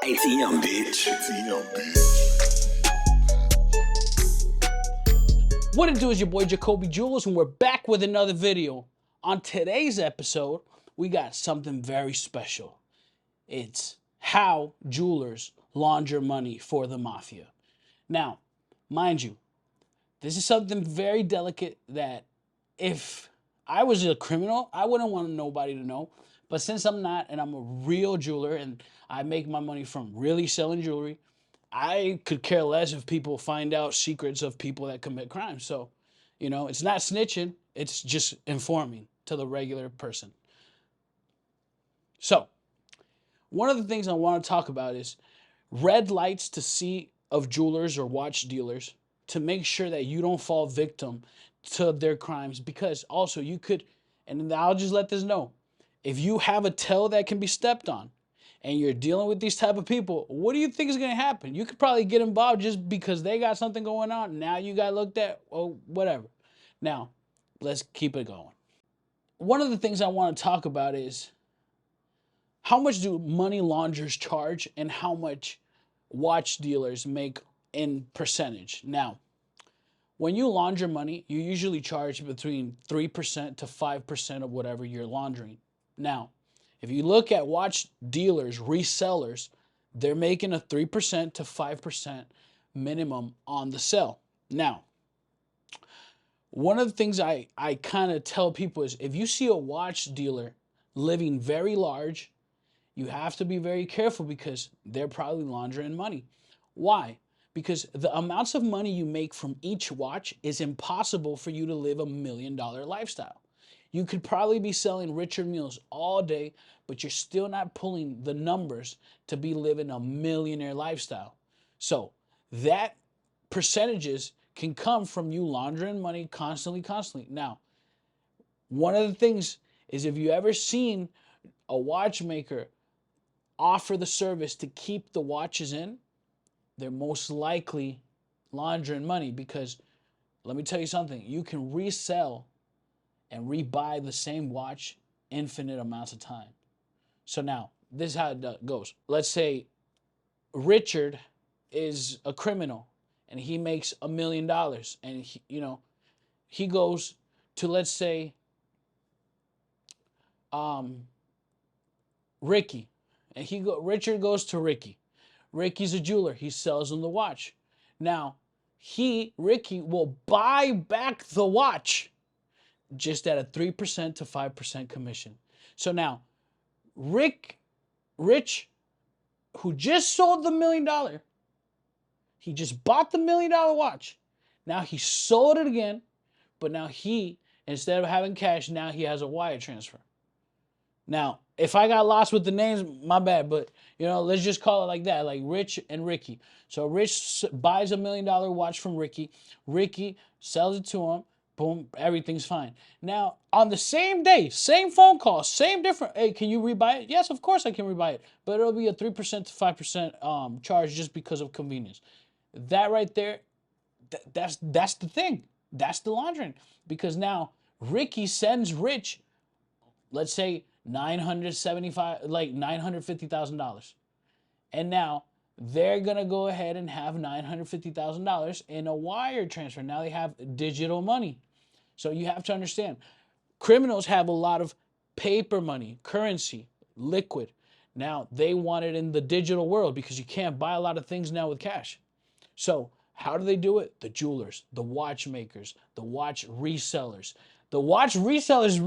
ATM, bitch. ATM, bitch. What it do is your boy Jacoby Jewels, and we're back with another video. On today's episode, we got something very special. It's how jewelers launder money for the mafia. Now, mind you, this is something very delicate that if I was a criminal, I wouldn't want nobody to know. But since I'm not, and I'm a real jeweler, and I make my money from really selling jewelry, I could care less if people find out secrets of people that commit crimes. So, it's not snitching, it's just informing to the regular person. So, one of the things I want to talk about is red lights to see of jewelers or watch dealers to make sure that you don't fall victim to their crimes, because also you could, and I'll just let this know, if you have a toe that can be stepped on and you're dealing with these type of people, what do you think is going to happen? You could probably get involved just because they got something going on. Now you got looked at, or whatever. Now, let's keep it going. One of the things I want to talk about is how much do money launderers charge and how much watch dealers make in percentage. Now, when you launder money, you usually charge between 3% to 5% of whatever you're laundering. Now, if you look at watch dealers, resellers, they're making a 3% to 5% minimum on the sell. Now, one of the things I kind of tell people is if you see a watch dealer living very large, you have to be very careful because they're probably laundering money. Why? Because the amounts of money you make from each watch is impossible for you to live $1 million lifestyle. You could probably be selling Richard Mules all day, but you're still not pulling the numbers to be living a millionaire lifestyle. So that percentages can come from you laundering money constantly. Now, one of the things is if you ever seen a watchmaker offer the service to keep the watches in, they're most likely laundering money, because let me tell you something, you can resell and rebuy the same watch infinite amounts of time. So now, this is how it goes. Let's say Richard is a criminal and he makes $1 million, and he goes to, let's say, Ricky, and Richard goes to Ricky. Ricky's a jeweler. He sells him the watch. Now, Ricky will buy back the watch just at a 3% to 5% commission. So now, Rich, who just sold the $1 million, he just bought the $1 million watch. Now he sold it again, but now instead of having cash, now he has a wire transfer. Now, if I got lost with the names, my bad, but let's just call it like that, like Rich and Ricky. So Rich buys $1 million watch from Ricky. Ricky sells it to him. Boom, everything's fine. Now, on the same day, same phone call, same different. Hey, can you rebuy it? Yes, of course I can rebuy it, but it'll be a 3% to 5% charge just because of convenience. That right there, that's the thing. That's the laundering, because now Ricky sends Rich, let's say, $950,000. And now they're going to go ahead and have $950,000 in a wire transfer. Now they have digital money. So you have to understand, criminals have a lot of paper money, currency, liquid. Now they want it in the digital world because you can't buy a lot of things now with cash. So how do they do it? The jewelers, the watchmakers, the watch resellers. The watch resellers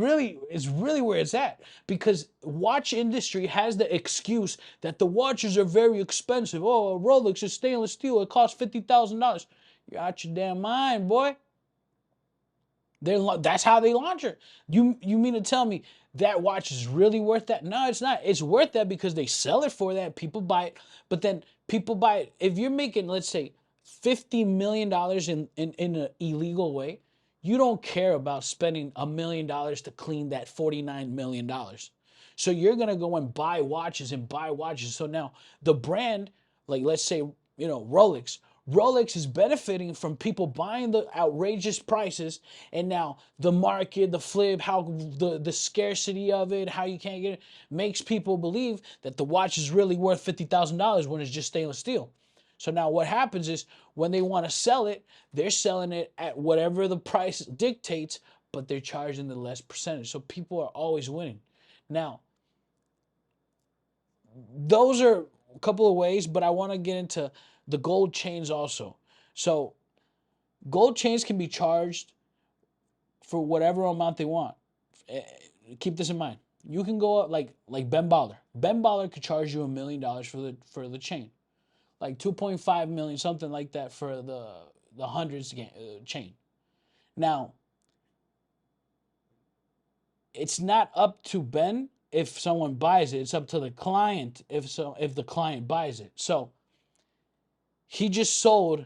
is really where it's at, because watch industry has the excuse that the watches are very expensive. Oh, a Rolex is stainless steel. It costs $50,000. You're out your damn mind, boy. That's how they launder. You mean to tell me that watch is really worth that? No, it's not. It's worth that because they sell it for that. People buy it, but then people buy it. If you're making, let's say, $50 million in an illegal way, you don't care about spending $1 million to clean that $49 million. So you're going to go and buy watches and buy watches. So now the brand, like let's say, Rolex. Rolex is benefiting from people buying the outrageous prices, and now the market, the flip, how the scarcity of it, how you can't get it, makes people believe that the watch is really worth $50,000 when it's just stainless steel. So now what happens is when they want to sell it, they're selling it at whatever the price dictates, but they're charging the less percentage. So people are always winning. Now, those are a couple of ways, but I want to get into the gold chains also. So gold chains can be charged for whatever amount they want. Keep this in mind. You can go up like Ben Baller. Ben Baller could charge you $1 million for the chain, like 2.5 million, something like that for the hundreds chain. Now, it's not up to Ben if someone buys it. It's up to the client if the client buys it. So he just sold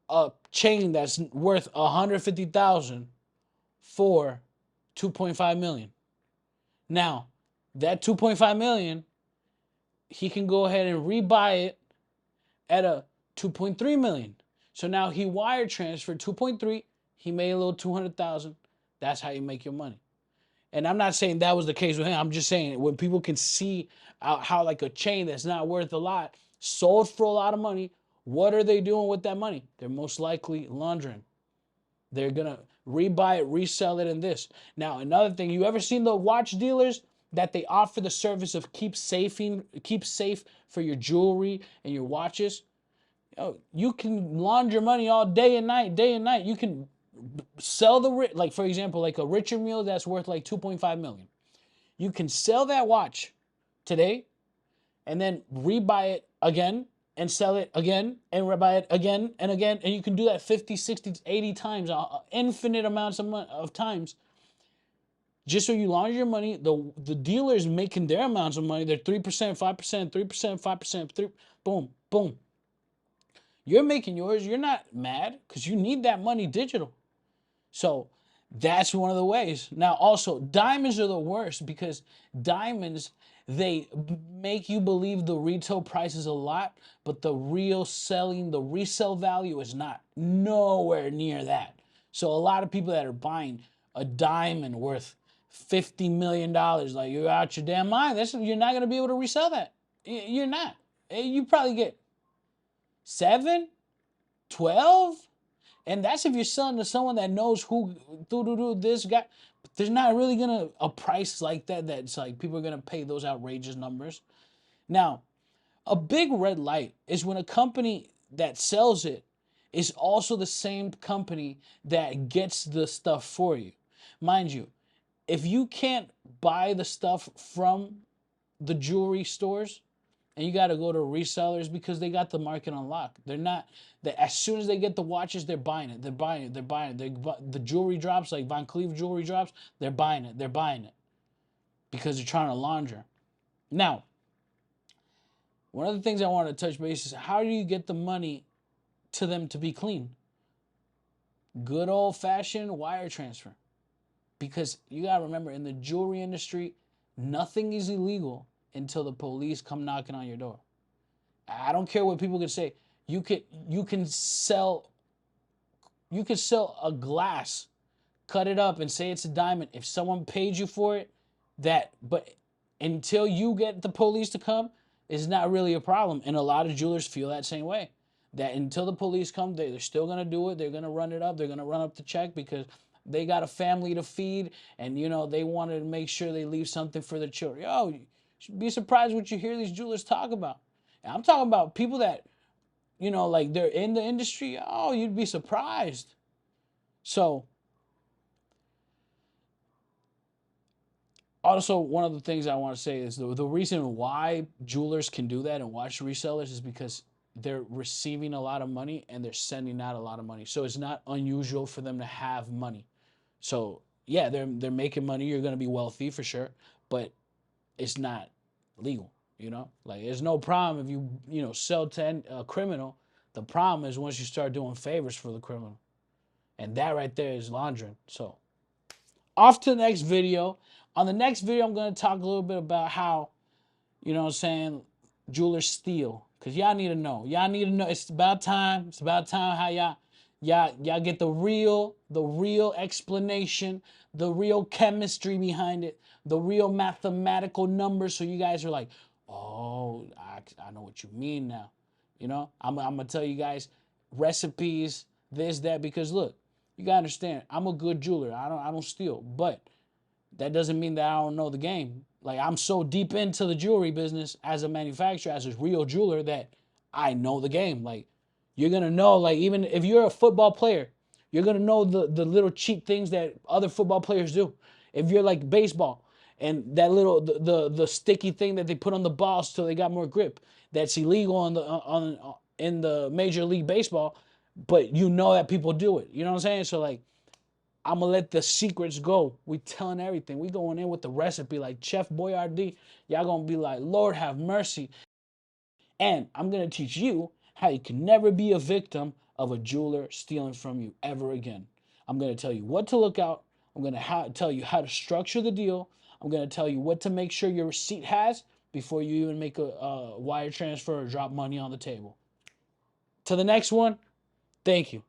a chain that's worth 150,000 for 2.5 million. Now, that 2.5 million, he can go ahead and rebuy it at a 2.3 million. So now he wire transferred 2.3, he made a little 200,000. That's how you make your money. And I'm not saying that was the case with him. I'm just saying when people can see how like a chain that's not worth a lot sold for a lot of money, what are they doing with that money? They're most likely laundering. They're going to rebuy it, resell it, and this. Now, another thing, you ever seen the watch dealers that they offer the service of keep safe for your jewelry and your watches? You can launder money all day and night, day and night. You can sell like for example, like a Richard Mille that's worth like 2.5 million. You can sell that watch today and then rebuy it again and sell it again and rebuy it again and again. And you can do that 50, 60, 80 times, infinite amounts of times. Just so you launder your money, the dealer's making their amounts of money. They're 3%, 5%, 3%, 5%, boom, boom. You're making yours. You're not mad because you need that money digital. So that's one of the ways. Now, also, diamonds are the worst because diamonds, they make you believe the retail price is a lot, but the resale value is not nowhere near that. So a lot of people that are buying a diamond worth $50 million, like you're out your damn mind. You're not going to be able to resell that. You're not. You probably get 7, 12, and that's if you're selling to someone that knows who this guy. But there's not really gonna a price like that's like people are gonna pay those outrageous numbers. Now, a big red light is when a company that sells it is also the same company that gets the stuff for you. Mind you, if you can't buy the stuff from the jewelry stores, and you got to go to resellers because they got the market on lock. They're not that as soon as they get the watches, they're buying it. They're buying it. They're buying it. The jewelry drops, like Van Cleef jewelry drops, they're buying it. They're buying it because they're trying to launder. Now, one of the things I want to touch base is how do you get the money to them to be clean? Good old fashioned wire transfer. Because you got to remember, in the jewelry industry, nothing is illegal until the police come knocking on your door. I don't care what people can say. You can sell a glass, cut it up and say it's a diamond. If someone paid you for it, but until you get the police to come, it's not really a problem. And a lot of jewelers feel that same way. That until the police come, they're still gonna do it. They're gonna run it up. They're gonna run up the check because they got a family to feed, and they wanted to make sure they leave something for their children. You should be surprised what you hear these jewelers talk about. And I'm talking about people that, like they're in the industry. Oh, you'd be surprised. So, also, one of the things I want to say is the reason why jewelers can do that and watch resellers is because they're receiving a lot of money and they're sending out a lot of money. So it's not unusual for them to have money. So yeah, they're making money. You're gonna be wealthy for sure, but it's not legal. Like there's no problem if you sell to a criminal. The problem is once you start doing favors for the criminal, and that right there is laundering. So off to the next video. On the next video, I'm gonna talk a little bit about how, you know what I'm saying, jewelers steal. Cause y'all need to know. Y'all need to know. It's about time. It's about time how y'all get the real explanation, the real chemistry behind it, the real mathematical numbers. So you guys are like, oh, I know what you mean now. You know, I'm gonna tell you guys recipes, this, that, because look, you gotta understand, I'm a good jeweler. I don't steal, but that doesn't mean that I don't know the game. Like, I'm so deep into the jewelry business as a manufacturer, as a real jeweler, that I know the game. Like, you're gonna know, like, even if you're a football player, you're gonna know the little cheap things that other football players do. If you're like baseball and that little the sticky thing that they put on the balls so they got more grip, that's illegal on in the Major League Baseball, but you know that people do it. You know what I'm saying? So like, I'm gonna let the secrets go. We telling everything. We going in with the recipe like Chef Boyardee. Y'all gonna be like, Lord have mercy. And I'm gonna teach you how you can never be a victim of a jeweler stealing from you ever again. I'm gonna tell you what to look out. I'm gonna tell you how to structure the deal. I'm gonna tell you what to make sure your receipt has before you even make a wire transfer or drop money on the table. To the next one, thank you.